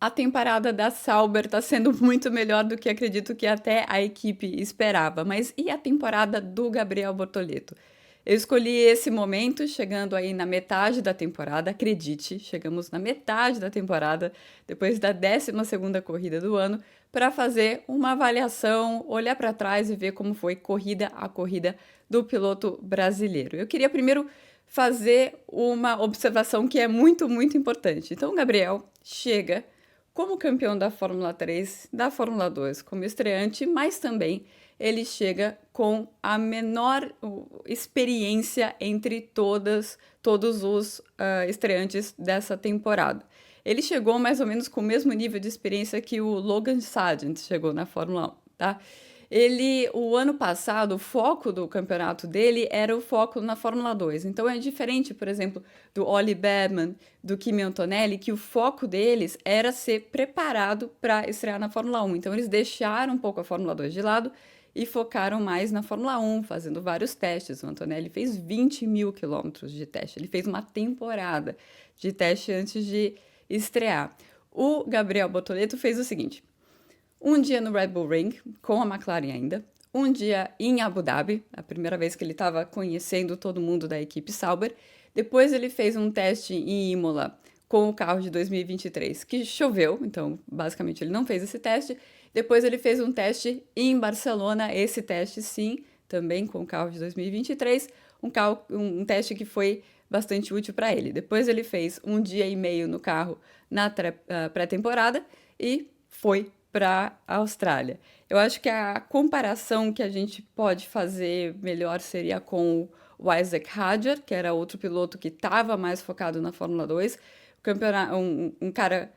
A temporada da Sauber está sendo muito melhor do que acredito que até a equipe esperava. Mas e a temporada do Gabriel Bortoleto? Eu escolhi esse momento, chegando aí na metade da temporada, acredite, chegamos na metade da temporada, depois da 12ª corrida do ano, para fazer uma avaliação, olhar para trás e ver como foi corrida a corrida do piloto brasileiro. Eu queria primeiro fazer uma observação que é muito, muito importante. Então, o Gabriel chega como campeão da Fórmula 3, da Fórmula 2 como estreante, mas também ele chega com a menor experiência entre todos os estreantes dessa temporada. Ele chegou mais ou menos com o mesmo nível de experiência que o Logan Sargent chegou na Fórmula 1, tá? O ano passado, o foco do campeonato dele era o foco na Fórmula 2. Então é diferente, por exemplo, do Ollie Bearman, do Kimi Antonelli, que o foco deles era ser preparado para estrear na Fórmula 1. Então eles deixaram um pouco a Fórmula 2 de lado e focaram mais na Fórmula 1, fazendo vários testes. O Antonelli fez 20 mil quilômetros de teste. Ele fez uma temporada de teste antes de estrear. O Gabriel Bortoleto fez o seguinte: um dia no Red Bull Ring, com a McLaren ainda, um dia em Abu Dhabi, a primeira vez que ele estava conhecendo todo mundo da equipe Sauber. Depois ele fez um teste em Imola com o carro de 2023, que choveu, então basicamente ele não fez esse teste. Depois ele fez um teste em Barcelona, esse teste sim, também com o carro de 2023, um teste que foi bastante útil para ele. Depois ele fez um dia e meio no carro na pré-temporada e foi para a Austrália. Eu acho que a comparação que a gente pode fazer melhor seria com o Isaac Hadjar, que era outro piloto que estava mais focado na Fórmula 2, um cara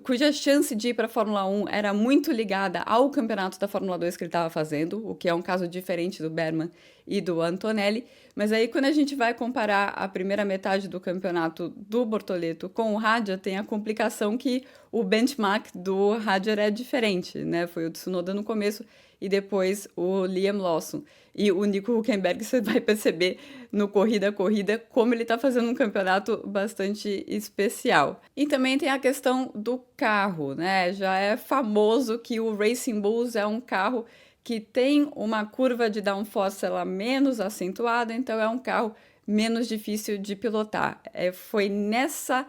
cuja chance de ir para a Fórmula 1 era muito ligada ao campeonato da Fórmula 2 que ele estava fazendo, o que é um caso diferente do Bearman e do Antonelli. Mas aí, quando a gente vai comparar a primeira metade do campeonato do Bortoleto com o Hadjar, tem a complicação que o benchmark do Hadjar é diferente, né? Foi o Tsunoda no começo e depois o Liam Lawson. E o Nico Hülkenberg, você vai perceber no corrida a corrida como ele está fazendo um campeonato bastante especial. E também tem a questão do carro, né? Já é famoso que o Racing Bulls é um carro que tem uma curva de downforce ela menos acentuada, então é um carro menos difícil de pilotar. Foi nessa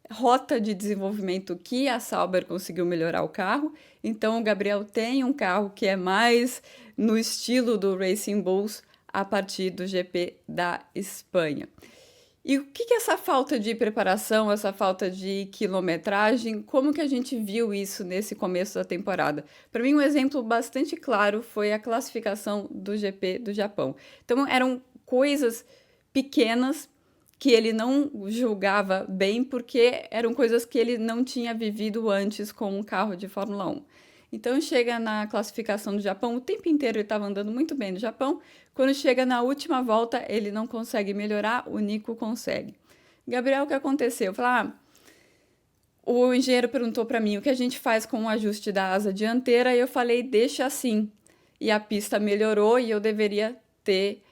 rota de desenvolvimento que a Sauber conseguiu melhorar o carro. Então o Gabriel tem um carro que é mais no estilo do Racing Bulls a partir do GP da Espanha. E o que é essa falta de preparação, essa falta de quilometragem, como que a gente viu isso nesse começo da temporada? Para mim, um exemplo bastante claro foi a classificação do GP do Japão. Então, eram coisas pequenas que ele não julgava bem, porque eram coisas que ele não tinha vivido antes com um carro de Fórmula 1. Então chega na classificação do Japão, o tempo inteiro ele estava andando muito bem no Japão. Quando chega na última volta, ele não consegue melhorar, o Nico consegue. Gabriel, o que aconteceu? Eu falei, o engenheiro perguntou para mim o que a gente faz com o ajuste da asa dianteira, e eu falei, deixa assim. E a pista melhorou e eu deveria ter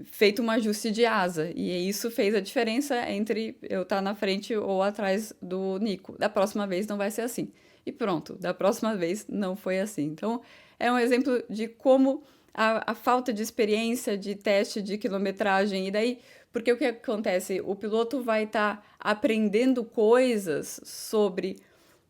feito um ajuste de asa. E isso fez a diferença entre eu estar na frente ou atrás do Nico. Da próxima vez não vai ser assim. E pronto, da próxima vez não foi assim. Então, é um exemplo de como a falta de experiência, de teste de quilometragem, e daí, porque o que acontece? O piloto vai estar aprendendo coisas sobre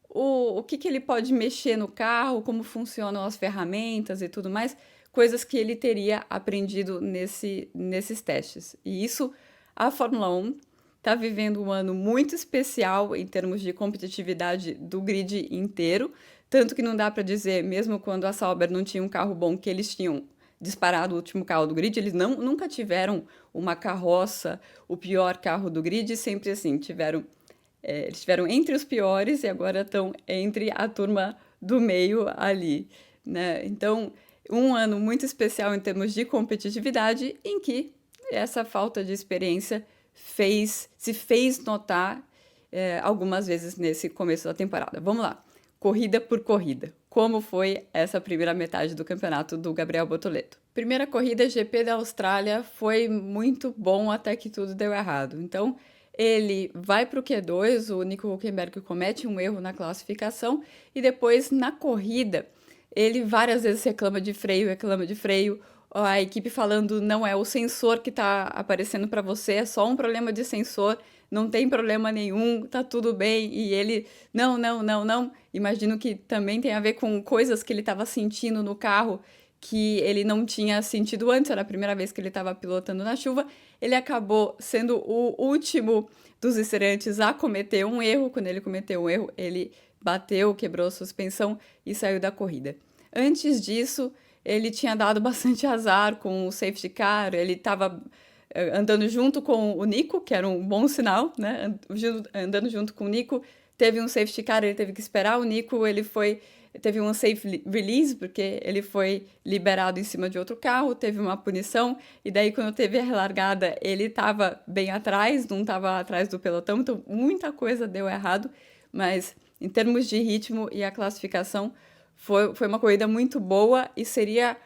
o que ele pode mexer no carro, como funcionam as ferramentas e tudo mais, coisas que ele teria aprendido nesses testes. E isso, a Fórmula 1 está vivendo um ano muito especial em termos de competitividade do grid inteiro, tanto que não dá para dizer, mesmo quando a Sauber não tinha um carro bom, que eles tinham disparado o último carro do grid, eles nunca tiveram uma carroça, o pior carro do grid, sempre assim, eles estiveram entre os piores e agora estão entre a turma do meio ali, né? Então, um ano muito especial em termos de competitividade, em que essa falta de experiência se fez notar algumas vezes nesse começo da temporada. Vamos lá, corrida por corrida. Como foi essa primeira metade do campeonato do Gabriel Bortoleto? Primeira corrida GP da Austrália foi muito bom até que tudo deu errado. Então, ele vai para o Q2, o Nico Hülkenberg comete um erro na classificação, e depois na corrida ele várias vezes reclama de freio, a equipe falando não é o sensor que está aparecendo para você, é só um problema de sensor, não tem problema nenhum, tá tudo bem, e ele, não, não, não, não, imagino que também tem a ver com coisas que ele estava sentindo no carro, que ele não tinha sentido antes, era a primeira vez que ele estava pilotando na chuva, ele acabou sendo o último dos estreantes a cometer um erro, quando ele cometeu um erro, ele bateu, quebrou a suspensão e saiu da corrida. Antes disso, ele tinha dado bastante azar com o safety car, ele estava andando junto com o Nico, que era um bom sinal, né? Andando junto com o Nico, teve um safety car, ele teve que esperar o Nico, teve um safe release, porque ele foi liberado em cima de outro carro, teve uma punição, e daí quando teve a largada, ele estava bem atrás, não estava atrás do pelotão, então muita coisa deu errado, mas em termos de ritmo e a classificação, foi uma corrida muito boa e seria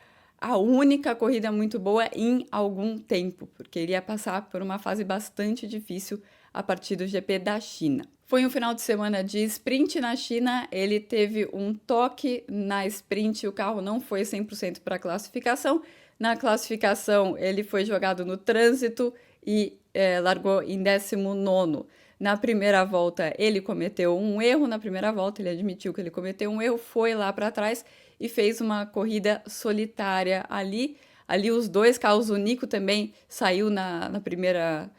a única corrida muito boa em algum tempo, porque iria passar por uma fase bastante difícil a partir do GP da China. Foi um final de semana de sprint na China, ele teve um toque na sprint, o carro não foi 100% para a classificação. Na classificação, ele foi jogado no trânsito e largou em 19º. Na primeira volta, ele cometeu um erro, na primeira volta ele admitiu que ele cometeu um erro, foi lá para trás e fez uma corrida solitária ali. Ali os dois carros, o Nico também saiu na primeira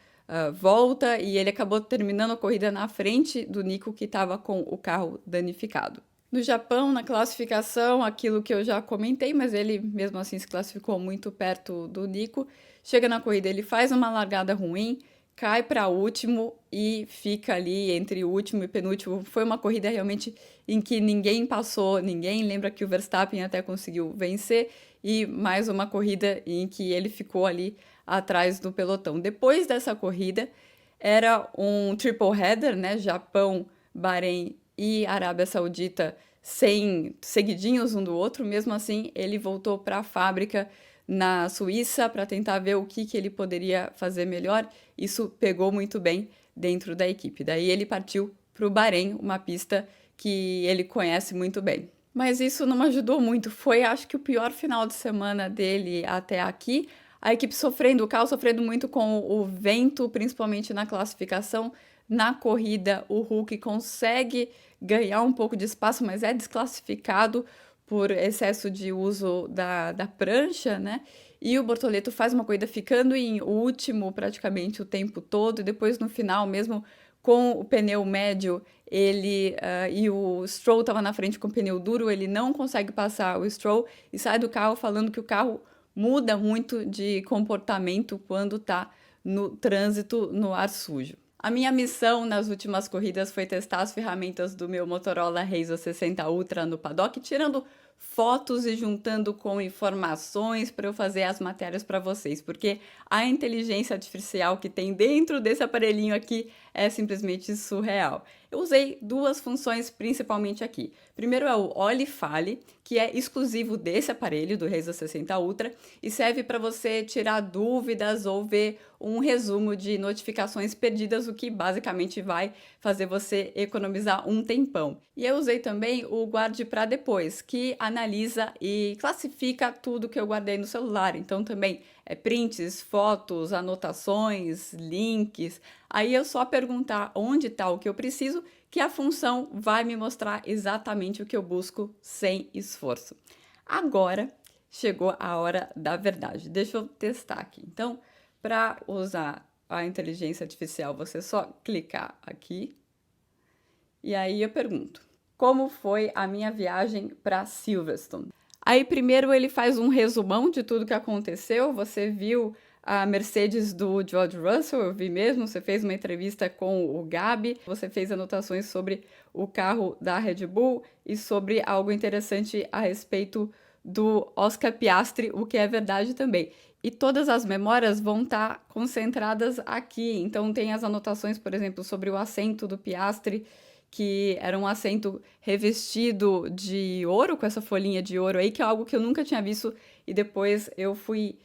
volta e ele acabou terminando a corrida na frente do Nico, que estava com o carro danificado. No Japão, na classificação, aquilo que eu já comentei, mas ele mesmo assim se classificou muito perto do Nico. Chega na corrida, ele faz uma largada ruim, cai para último e fica ali entre o último e penúltimo. Foi uma corrida realmente em que ninguém passou ninguém. Lembra que o Verstappen até conseguiu vencer, e mais uma corrida em que ele ficou ali atrás do pelotão. Depois dessa corrida, era um triple header, né? Japão, Bahrein e Arábia Saudita seguidinhos um do outro. Mesmo assim, ele voltou para a fábrica na Suíça para tentar ver o que ele poderia fazer melhor. Isso pegou muito bem dentro da equipe. Daí ele partiu para o Bahrein, uma pista que ele conhece muito bem. Mas isso não ajudou muito. Foi, acho que, o pior final de semana dele até aqui. A equipe sofrendo, o carro sofrendo muito com o vento, principalmente na classificação. Na corrida, o Hulk consegue ganhar um pouco de espaço, mas é desclassificado por excesso de uso da prancha, né? E o Bortoleto faz uma corrida ficando em último praticamente o tempo todo, e depois no final, mesmo com o pneu médio, e o Stroll estava na frente com o pneu duro, ele não consegue passar o Stroll e sai do carro falando que o carro muda muito de comportamento quando está no trânsito, no ar sujo. A minha missão nas últimas corridas foi testar as ferramentas do meu Motorola Razr 60 Ultra no paddock, tirando fotos e juntando com informações para eu fazer as matérias para vocês, porque a inteligência artificial que tem dentro desse aparelhinho aqui é simplesmente surreal. Eu usei duas funções principalmente aqui. Primeiro é o Olhe e Fale, que é exclusivo desse aparelho, do Razr 60 Ultra, e serve para você tirar dúvidas ou ver um resumo de notificações perdidas, o que basicamente vai fazer você economizar um tempão. E eu usei também o Guarde para Depois, que analisa e classifica tudo que eu guardei no celular. Então também prints, fotos, anotações, links. Aí eu só perguntar onde está o que eu preciso, que a função vai me mostrar exatamente o que eu busco sem esforço. Agora chegou a hora da verdade. Deixa eu testar aqui. Então, para usar a inteligência artificial, você só clicar aqui. E aí eu pergunto: como foi a minha viagem para Silverstone? Aí primeiro ele faz um resumão de tudo que aconteceu. Você viu a Mercedes do George Russell, eu vi mesmo. Você fez uma entrevista com o Gabi, você fez anotações sobre o carro da Red Bull e sobre algo interessante a respeito do Oscar Piastri, o que é verdade também. E todas as memórias vão estar concentradas aqui. Então tem as anotações, por exemplo, sobre o assento do Piastri, que era um assento revestido de ouro, com essa folhinha de ouro aí, que é algo que eu nunca tinha visto, e depois eu fui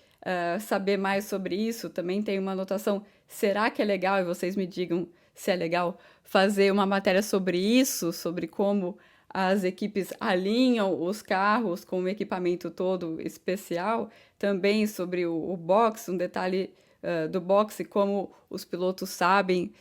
saber mais sobre isso, também tem uma anotação, será que é legal, e vocês me digam se é legal, fazer uma matéria sobre isso, sobre como as equipes alinham os carros com o equipamento todo especial, também sobre o boxe, um detalhe do boxe, como os pilotos sabem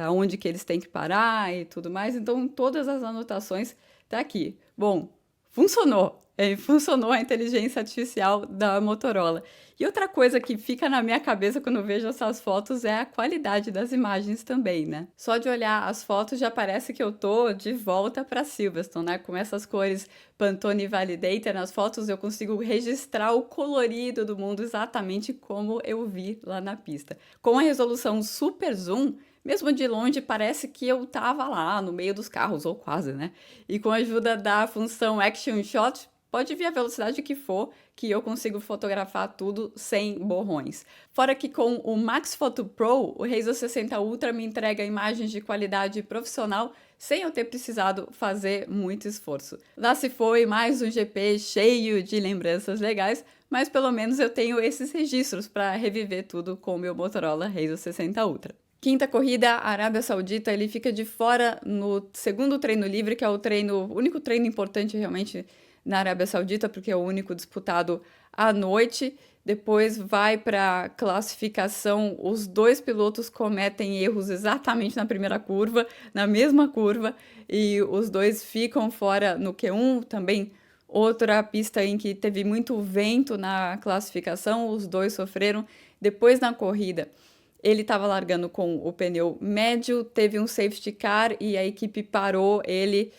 onde que eles têm que parar e tudo mais. Então, todas as anotações tá aqui. Bom, funcionou. Funcionou a inteligência artificial da Motorola. E outra coisa que fica na minha cabeça quando eu vejo essas fotos é a qualidade das imagens também, né? Só de olhar as fotos já parece que eu tô de volta para Silverstone, né? Com essas cores Pantone Validator nas fotos, eu consigo registrar o colorido do mundo exatamente como eu vi lá na pista. Com a resolução super zoom, mesmo de longe, parece que eu tava lá no meio dos carros, ou quase, né? E com a ajuda da função Action Shot, pode vir a velocidade que for, que eu consigo fotografar tudo sem borrões. Fora que com o Max Photo Pro, o Razr 60 Ultra me entrega imagens de qualidade profissional sem eu ter precisado fazer muito esforço. Lá se foi mais um GP cheio de lembranças legais, mas pelo menos eu tenho esses registros para reviver tudo com o meu Motorola Razr 60 Ultra. Quinta corrida, Arábia Saudita, ele fica de fora no segundo treino livre, que é o único treino importante realmente na Arábia Saudita, porque é o único disputado à noite. Depois vai para classificação, os dois pilotos cometem erros exatamente na primeira curva, na mesma curva, e os dois ficam fora no Q1, também outra pista em que teve muito vento na classificação, os dois sofreram. Depois na corrida, ele estava largando com o pneu médio, teve um safety car e a equipe parou ele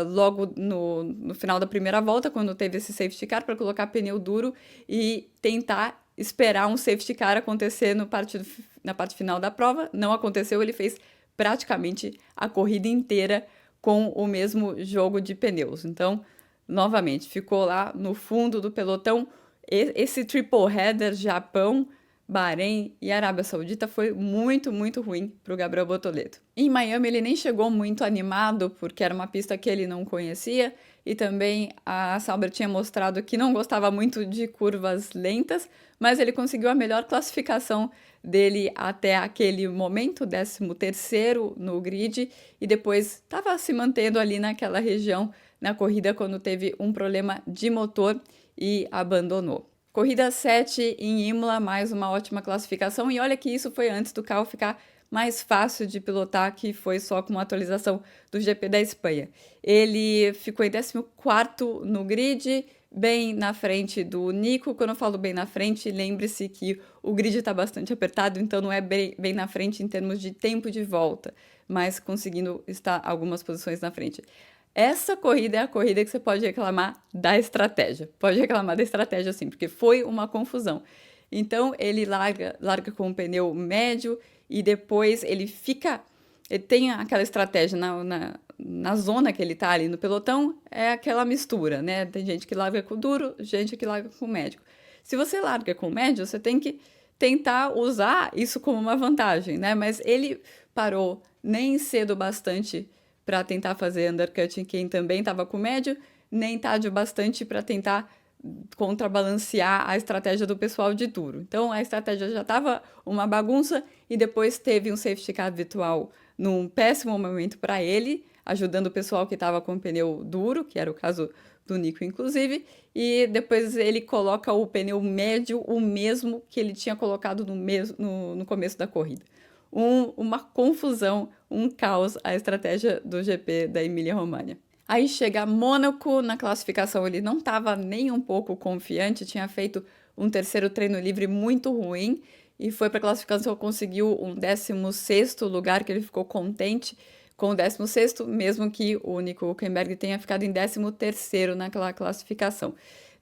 logo no final da primeira volta, quando teve esse safety car, para colocar pneu duro e tentar esperar um safety car acontecer na parte final da prova. Não aconteceu, ele fez praticamente a corrida inteira com o mesmo jogo de pneus. Então, novamente, ficou lá no fundo do pelotão. Esse triple header Japão, Bahrein e Arábia Saudita foi muito, muito ruim para o Gabriel Bortoleto. Em Miami ele nem chegou muito animado, porque era uma pista que ele não conhecia, e também a Sauber tinha mostrado que não gostava muito de curvas lentas, mas ele conseguiu a melhor classificação dele até aquele momento, 13º no grid, e depois estava se mantendo ali naquela região na corrida quando teve um problema de motor e abandonou. Corrida 7 em Imola, mais uma ótima classificação. E olha que isso foi antes do carro ficar mais fácil de pilotar, que foi só com uma atualização do GP da Espanha. Ele ficou em 14º no grid, bem na frente do Nico. Quando eu falo bem na frente, lembre-se que o grid está bastante apertado, então não é bem na frente em termos de tempo de volta, mas conseguindo estar algumas posições na frente. Essa corrida é a corrida que você pode reclamar da estratégia. Pode reclamar da estratégia sim, porque foi uma confusão. Então ele larga com um pneu médio e depois ele tem aquela estratégia na zona que ele está ali no pelotão, é aquela mistura, né? Tem gente que larga com duro, gente que larga com médio. Se você larga com médio, você tem que tentar usar isso como uma vantagem, né? Mas ele parou nem cedo bastante para tentar fazer undercut em quem também estava com médio, nem tarde o bastante para tentar contrabalancear a estratégia do pessoal de duro. Então a estratégia já estava uma bagunça e depois teve um safety car virtual num péssimo momento para ele, ajudando o pessoal que estava com pneu duro, que era o caso do Nico inclusive, e depois ele coloca o pneu médio, o mesmo que ele tinha colocado no começo da corrida. Uma confusão, um caos a estratégia do GP da Emília-Romagna. Aí chega Mônaco, na classificação ele não estava nem um pouco confiante, tinha feito um terceiro treino livre muito ruim e foi para a classificação, conseguiu um 16º lugar, que ele ficou contente com o 16º, mesmo que o Nico Hülkenberg tenha ficado em 13º naquela classificação.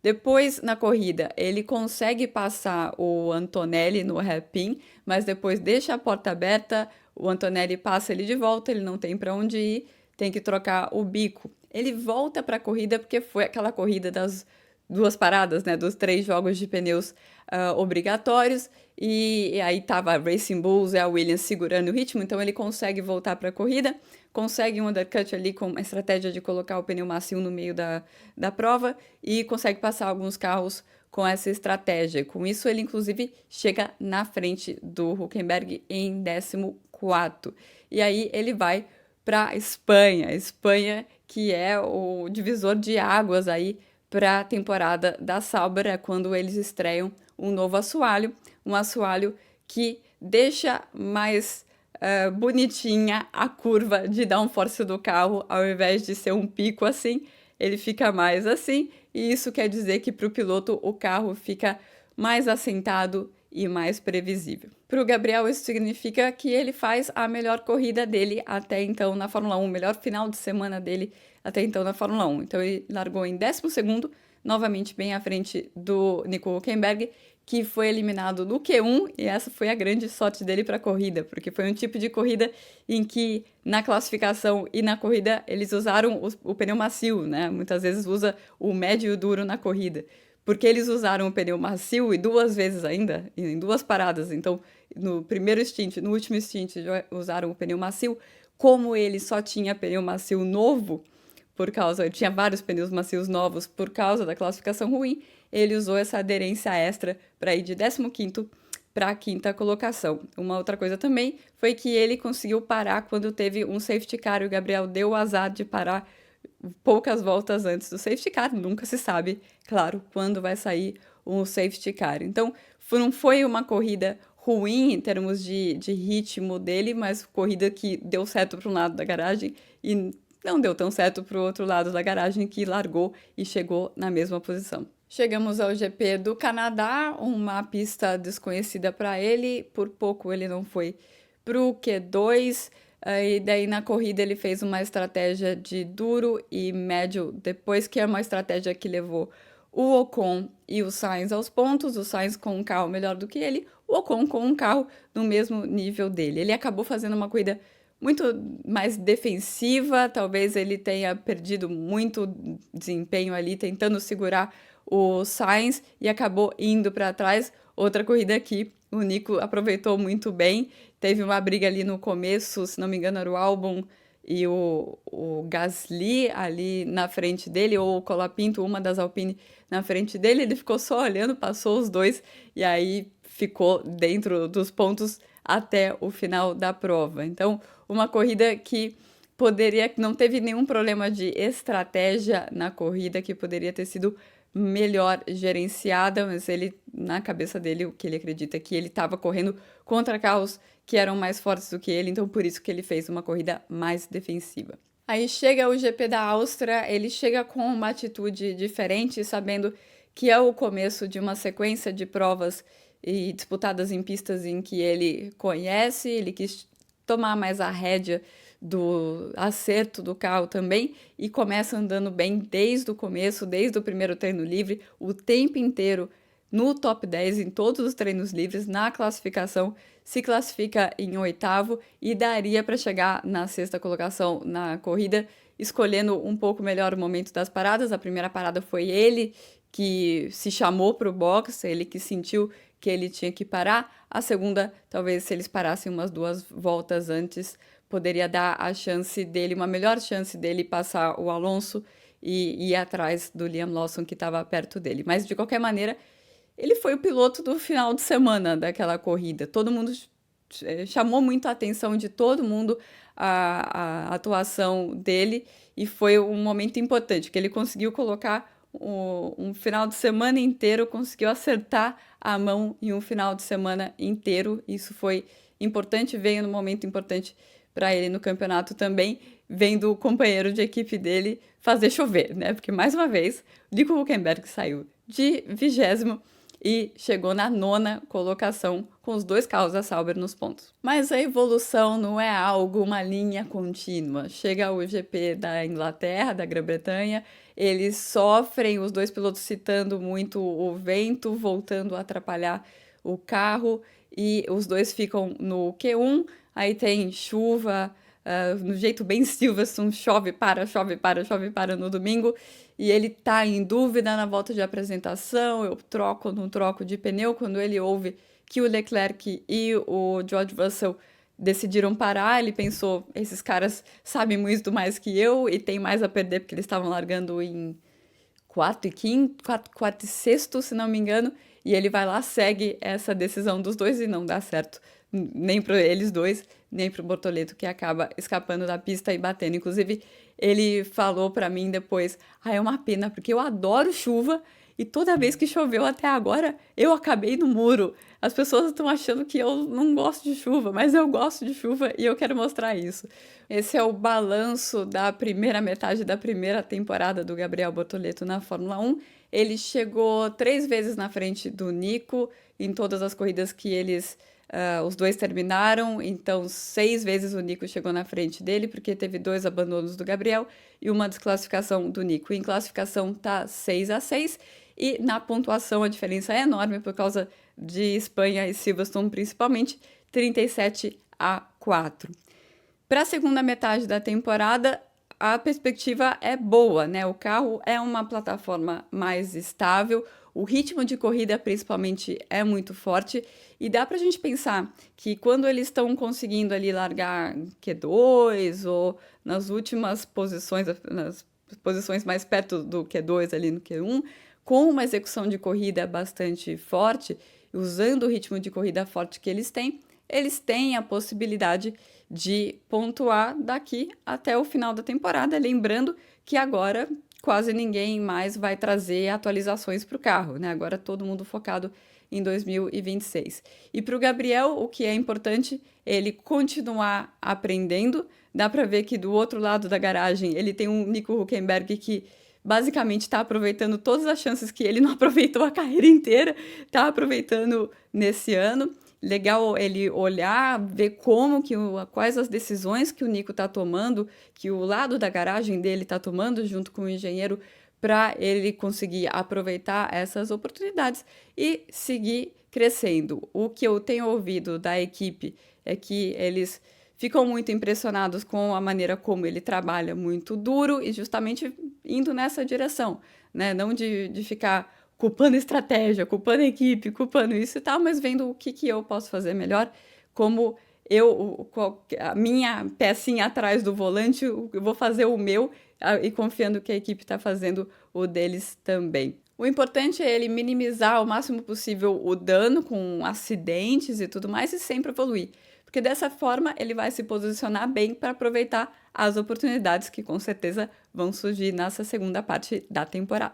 Depois, na corrida, ele consegue passar o Antonelli no hairpin, mas depois deixa a porta aberta, o Antonelli passa ele de volta, ele não tem para onde ir, tem que trocar o bico. Ele volta para a corrida porque foi aquela corrida das duas paradas, né, dos 3 jogos de pneus obrigatórios, e aí tava a Racing Bulls e a Williams segurando o ritmo, então ele consegue voltar para a corrida, consegue um undercut ali com a estratégia de colocar o pneu macio no meio da prova e consegue passar alguns carros com essa estratégia. Com isso, ele inclusive chega na frente do Hülkenberg em 14º. E aí ele vai para a Espanha, que é o divisor de águas aí para a temporada da Sauber, é quando eles estreiam um novo assoalho, um assoalho que deixa mais bonitinha a curva de downforce do carro, ao invés de ser um pico assim, ele fica mais assim, e isso quer dizer que para o piloto o carro fica mais assentado e mais previsível. Para o Gabriel, isso significa que ele faz a melhor corrida dele até então na Fórmula 1, o melhor final de semana dele até então na Fórmula 1. Então ele largou em 12º, novamente bem à frente do Nico Hülkenberg, que foi eliminado no Q1, e essa foi a grande sorte dele para a corrida, porque foi um tipo de corrida em que na classificação e na corrida eles usaram o pneu macio, né? Muitas vezes usa o médio e o duro na corrida, porque eles usaram o pneu macio e 2 vezes ainda, em 2 paradas. Então, no primeiro stint, no último stint, usaram o pneu macio. Como ele só tinha pneu macio novo, tinha vários pneus macios novos por causa da classificação ruim, ele usou essa aderência extra para ir de 15º para a 5ª colocação. Uma outra coisa também foi que ele conseguiu parar quando teve um safety car, e o Gabriel deu o azar de parar poucas voltas antes do safety car. Nunca se sabe, claro, quando vai sair um safety car. Então, não foi uma corrida ruim em termos de ritmo dele, mas corrida que deu certo para um lado da garagem e não deu tão certo para o outro lado da garagem, que largou e chegou na mesma posição. Chegamos ao GP do Canadá, uma pista desconhecida para ele, por pouco ele não foi para o Q2, e daí na corrida ele fez uma estratégia de duro e médio depois, que é uma estratégia que levou o Ocon e o Sainz aos pontos, o Sainz com um carro melhor do que ele, o Ocon com um carro no mesmo nível dele. Ele acabou fazendo uma corrida muito mais defensiva, talvez ele tenha perdido muito desempenho ali tentando segurar o Sainz e acabou indo para trás. Outra corrida aqui, o Nico aproveitou muito bem, teve uma briga ali no começo, se não me engano era o Albon e o Gasly ali na frente dele, ou o Colapinto, uma das Alpine na frente dele, ele ficou só olhando, passou os dois e aí ficou dentro dos pontos até o final da prova. Então, uma corrida que não teve nenhum problema de estratégia na corrida, que poderia ter sido melhor gerenciada, mas ele, na cabeça dele, o que ele acredita é que ele estava correndo contra carros que eram mais fortes do que ele, então por isso que ele fez uma corrida mais defensiva. Aí chega o GP da Áustria, ele chega com uma atitude diferente, sabendo que é o começo de uma sequência de provas e disputadas em pistas em que ele conhece, ele quis tomar mais a rédea do acerto do carro também, e começa andando bem desde o começo, desde o primeiro treino livre, o tempo inteiro no top 10 em todos os treinos livres. Na classificação se classifica em 8º e daria para chegar na 6ª colocação na corrida, escolhendo um pouco melhor o momento das paradas. A primeira parada foi ele que se chamou para o box, ele que sentiu que ele tinha que parar. A segunda, talvez se eles parassem umas 2 voltas antes, poderia dar a chance dele, uma melhor chance dele passar o Alonso e ir atrás do Liam Lawson, que estava perto dele. Mas, de qualquer maneira, ele foi o piloto do final de semana daquela corrida. Todo mundo chamou muito a atenção de todo mundo a atuação dele, e foi um momento importante, que ele conseguiu colocar um final de semana inteiro, conseguiu acertar a mão em um final de semana inteiro. Isso foi importante, veio no momento importante para ele no campeonato também, vendo o companheiro de equipe dele fazer chover, né? Porque, mais uma vez, o Nico Hülkenberg saiu de 20º e chegou na 9ª colocação com os 2 carros da Sauber nos pontos. Mas a evolução não é algo, uma linha contínua. Chega o GP da Inglaterra, da Grã-Bretanha, eles sofrem, os 2 pilotos citando muito o vento, voltando a atrapalhar o carro, e os 2 ficam no Q1, aí tem chuva, no jeito bem Silverstone, chove, para no domingo, e ele tá em dúvida na volta de apresentação, eu troco ou não troco de pneu, quando ele ouve que o Leclerc e o George Russell decidiram parar, ele pensou, esses caras sabem muito mais que eu e tem mais a perder, porque eles estavam largando em quarto e quinto, quarto e sexto, se não me engano, e ele vai lá, segue essa decisão dos dois e não dá certo, nem para eles dois, nem para o Bortoleto, que acaba escapando da pista e batendo. Inclusive, ele falou para mim depois: é uma pena, porque eu adoro chuva e toda vez que choveu até agora, eu acabei no muro. As pessoas estão achando que eu não gosto de chuva, mas eu gosto de chuva e eu quero mostrar isso. Esse é o balanço da primeira metade da primeira temporada do Gabriel Bortoleto na Fórmula 1. Ele chegou 3 vezes na frente do Nico em todas as corridas que os dois terminaram. Então, 6 vezes o Nico chegou na frente dele, porque teve 2 abandonos do Gabriel e uma desclassificação do Nico. Em classificação tá 6-6 e na pontuação a diferença é enorme por causa de Espanha e Silverstone, principalmente 37-4. Para a segunda metade da temporada, a perspectiva é boa, né? O carro é uma plataforma mais estável, o ritmo de corrida, principalmente, é muito forte, e dá para a gente pensar que quando eles estão conseguindo ali largar Q2 ou nas últimas posições, nas posições mais perto do Q2 ali no Q1, com uma execução de corrida bastante forte, usando o ritmo de corrida forte que eles têm a possibilidade de pontuar daqui até o final da temporada. Lembrando que agora quase ninguém mais vai trazer atualizações para o carro, né? Agora todo mundo focado em 2026. E para o Gabriel, o que é importante, ele continuar aprendendo. Dá para ver que do outro lado da garagem ele tem um Nico Hülkenberg que basicamente está aproveitando todas as chances que ele não aproveitou a carreira inteira, está aproveitando nesse ano. Legal ele olhar, ver quais as decisões que o Nico está tomando, que o lado da garagem dele está tomando junto com o engenheiro, para ele conseguir aproveitar essas oportunidades e seguir crescendo. O que eu tenho ouvido da equipe é que eles ficam muito impressionados com a maneira como ele trabalha muito duro e justamente indo nessa direção, né? Não de ficar culpando estratégia, culpando a equipe, culpando isso e tal, mas vendo o que eu posso fazer melhor, como a minha pecinha atrás do volante, eu vou fazer o meu e confiando que a equipe está fazendo o deles também. O importante é ele minimizar ao máximo possível o dano com acidentes e tudo mais e sempre evoluir, porque dessa forma ele vai se posicionar bem para aproveitar as oportunidades que com certeza vão surgir nessa segunda parte da temporada.